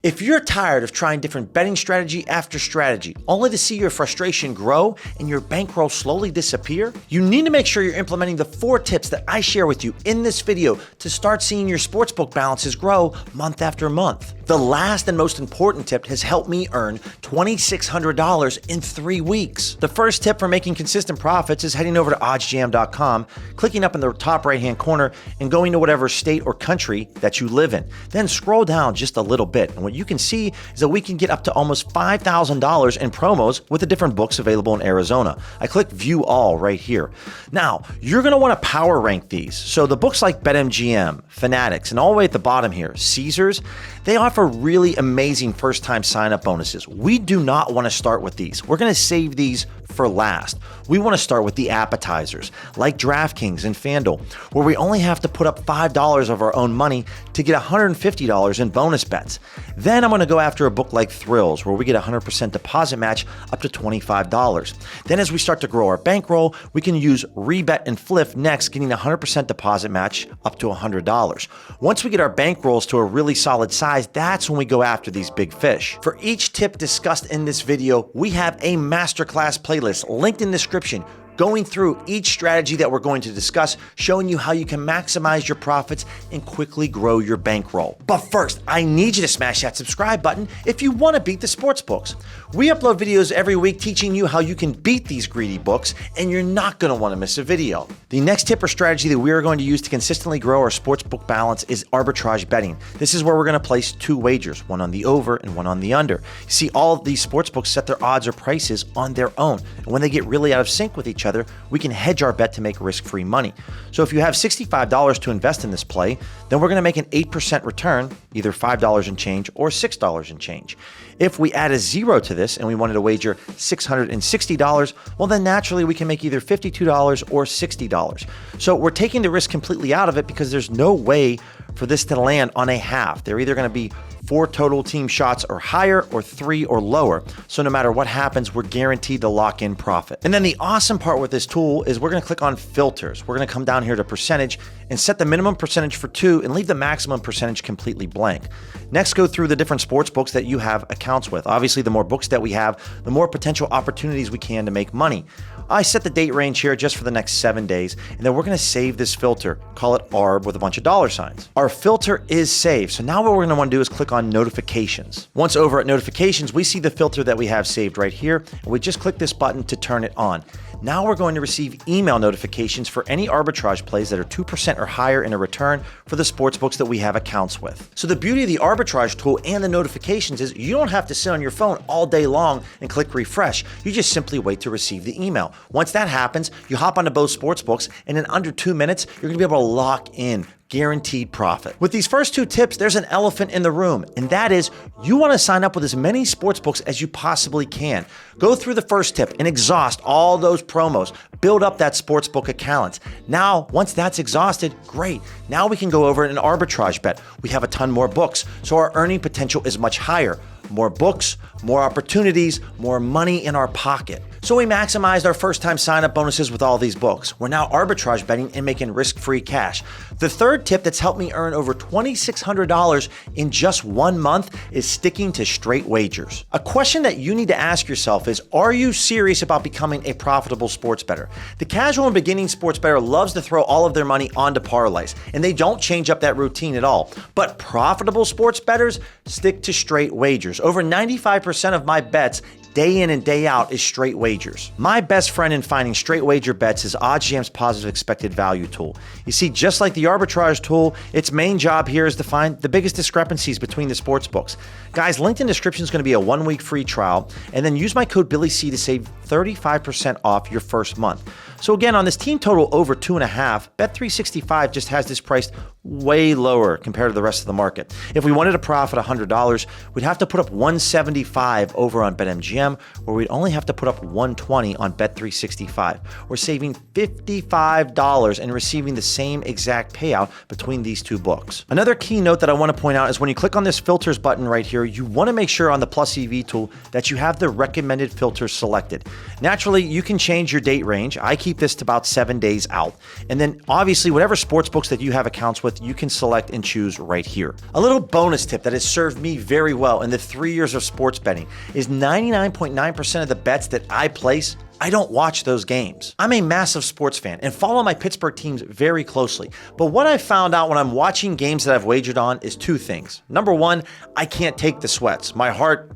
If you're tired of trying different betting strategy after strategy, only to see your frustration grow and your bankroll slowly disappear, you need to make sure you're implementing the 4 tips that I share with you in this video to start seeing your sportsbook balances grow month after month. The last and most important tip has helped me earn $2,600 in 3 weeks. The first tip for making consistent profits is heading over to oddsjam.com, clicking up in the top right-hand corner, and going to whatever state or country that you live in. Then scroll down just a little bit, and what you can see is that we can get up to almost $5,000 in promos with the different books available in Arizona. I click View All right here. Now, you're going to want to power rank these. So the books like BetMGM, Fanatics, and all the way at the bottom here, Caesars, they offer really amazing first-time sign-up bonuses. We do not want to start with these. We're going to save these for last. We want to start with the appetizers, like DraftKings and FanDuel, where we only have to put up $5 of our own money to get $150 in bonus bets. Then I'm going to go after a book like Thrills, where we get a 100% deposit match up to $25. Then as we start to grow our bankroll, we can use Rebet and Flip next, getting a 100% deposit match up to $100. Once we get our bankrolls to a really solid size, that's when we go after these big fish. For each tip discussed in this video, we have a masterclass playlist linked in the description, going through each strategy that we're going to discuss, showing you how you can maximize your profits and quickly grow your bankroll. But first, I need you to smash that subscribe button if you want to beat the sports books. We upload videos every week teaching you how you can beat these greedy books, and you're not going to want to miss a video. The next tip or strategy that we are going to use to consistently grow our sportsbook balance is arbitrage betting. This is where we're going to place 2 wagers, one on the over and one on the under. You see, all of these sportsbooks set their odds or prices on their own, and when they get really out of sync with each other, we can hedge our bet to make risk-free money. So if you have $65 to invest in this play, then we're going to make an 8% return, either $5 and change or $6 and change. If we add a 0 to this and we wanted to wager $660, well then naturally we can make either $52 or $60. So we're taking the risk completely out of it because there's no way for this to land on a half. They're either going to be 4 total team shots or higher or 3 or lower. So no matter what happens, we're guaranteed to lock in profit. And then the awesome part with this tool is we're going to click on filters. We're going to come down here to percentage and set the minimum percentage for 2 and leave the maximum percentage completely blank. Next, go through the different sports books that you have accounts with. Obviously, the more books that we have, the more potential opportunities we can to make money. I set the date range here just for the next 7 days, and then we're going to save this filter, call it ARB with a bunch of $signs. Our filter is saved, so now what we're going to want to do is click on notifications. Once over at notifications, we see the filter that we have saved right here, and we just click this button to turn it on. Now we're going to receive email notifications for any arbitrage plays that are 2% or higher in a return for the sportsbooks that we have accounts with. So the beauty of the arbitrage tool and the notifications is you don't have to sit on your phone all day long and click refresh. You just simply wait to receive the email. Once that happens, you hop onto both sportsbooks, and in under 2 minutes, you're going to be able to lock in guaranteed profit. With these first 2 tips, there's an elephant in the room, and that is you want to sign up with as many sportsbooks as you possibly can. Go through the first tip and exhaust all those promos. Build up that sportsbook account. Now, once that's exhausted, great. Now we can go over an arbitrage bet. We have a ton more books, so our earning potential is much higher. More books, more opportunities, more money in our pocket. So we maximized our first-time sign-up bonuses with all these books. We're now arbitrage betting and making risk-free cash. The third tip that's helped me earn over $2,600 in just 1 month is sticking to straight wagers. A question that you need to ask yourself is, are you serious about becoming a profitable sports bettor? The casual and beginning sports bettor loves to throw all of their money onto parlays, and they don't change up that routine at all. But profitable sports bettors stick to straight wagers. Over 95% of my bets day in and day out is straight wagers. My best friend in finding straight wager bets is OddsJam's positive expected value tool. You see, just like the arbitrage tool, its main job here is to find the biggest discrepancies between the sports books. Guys, linked in the description is going to be a 1-week free trial, and then use my code BillyC to save 35% off your first month. So again, on this team total over 2.5, Bet365 just has this priced way lower compared to the rest of the market. If we wanted to profit $100, we'd have to put up $175 over on BetMGM, where we'd only have to put up $120 on Bet365. We're saving $55 and receiving the same exact payout between these 2 books. Another key note that I want to point out is when you click on this filters button right here, you want to make sure on the Plus EV tool that you have the recommended filters selected. Naturally, you can change your date range. I keep keep this to about 7 days out. And then obviously whatever sportsbooks that you have accounts with, you can select and choose right here. A little bonus tip that has served me very well in the 3 years of sports betting is 99.9% of the bets that I place, I don't watch those games. I'm a massive sports fan and follow my Pittsburgh teams very closely. But what I found out when I'm watching games that I've wagered on is two things. Number one, I can't take the sweats. My heart,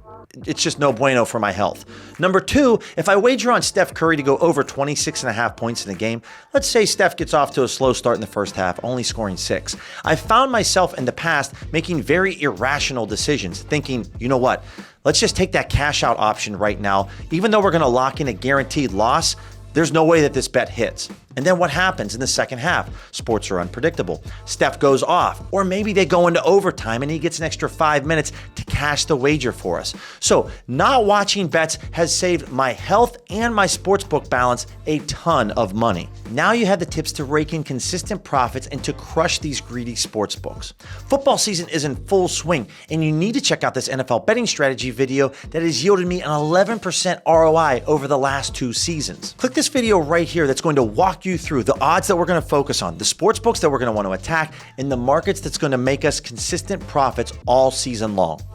it's just no bueno for my health. Number two, if I wager on Steph Curry to go over 26.5 points in a game, let's say Steph gets off to a slow start in the first half, only scoring 6. I found myself in the past making very irrational decisions, thinking, you know what, let's just take that cash out option right now. Even though we're going to lock in a guaranteed loss, there's no way that this bet hits. And then what happens in the second half? Sports are unpredictable. Steph goes off, or maybe they go into overtime and he gets an extra 5 minutes to cash the wager for us. So not watching bets has saved my health and my sportsbook balance a ton of money. Now you have the tips to rake in consistent profits and to crush these greedy sportsbooks. Football season is in full swing, and you need to check out this NFL betting strategy video that has yielded me an 11% ROI over the last 2 seasons. Click this video right here that's going to walk you through the odds that we're going to focus on, the sports books that we're going to want to attack, and the markets that's going to make us consistent profits all season long.